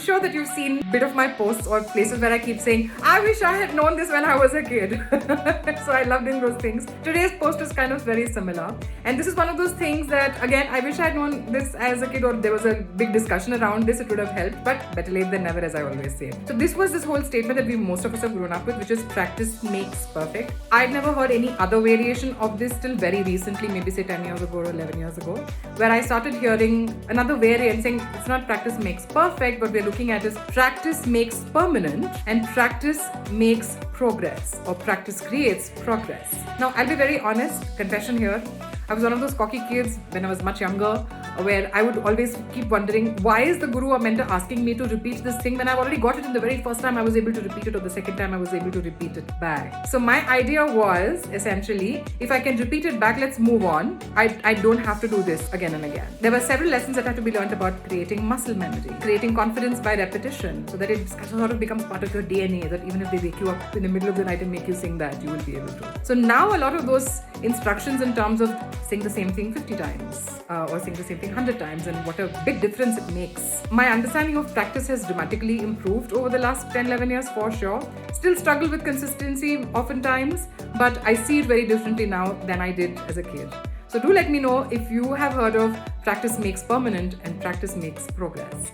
sure that you've seen a bit of my posts or places where I keep saying, I wish I had known this when I was a kid. So I love doing those things. Today's post is kind of very similar. And this is one of those things that, again, I wish I had known this as a kid, or there was a big discussion around this, it would have helped. But better late than never, as I always say. So this was this whole statement that most of us have grown up with, which is practice makes perfect. I'd never heard any other variation of this till very recently, maybe say 10 years ago or 11 years ago, where I started hearing another variant saying it's not practice makes perfect, but we're looking at is practice makes permanent and practice makes progress, or practice creates progress. Now, I'll be very honest, confession here. I was one of those cocky kids when I was much younger, where I would always keep wondering, why is the guru or mentor asking me to repeat this thing when I've already got it in the very first time I was able to repeat it, or the second time I was able to repeat it back. So my idea was essentially, if I can repeat it back, let's move on. I don't have to do this again and again. There were several lessons that had to be learned about creating muscle memory, creating confidence by repetition, so that it sort of becomes part of your DNA, that even if they wake you up in the middle of the night and make you sing that, you will be able to. So now a lot of those instructions in terms of sing the same thing 50 times or sing the same thing 100 times, and what a big difference it makes. My understanding of practice has dramatically improved over the last 10-11 years for sure. Still struggle with consistency oftentimes, but I see it very differently now than I did as a kid. So do let me know if you have heard of practice makes permanent and practice makes progress.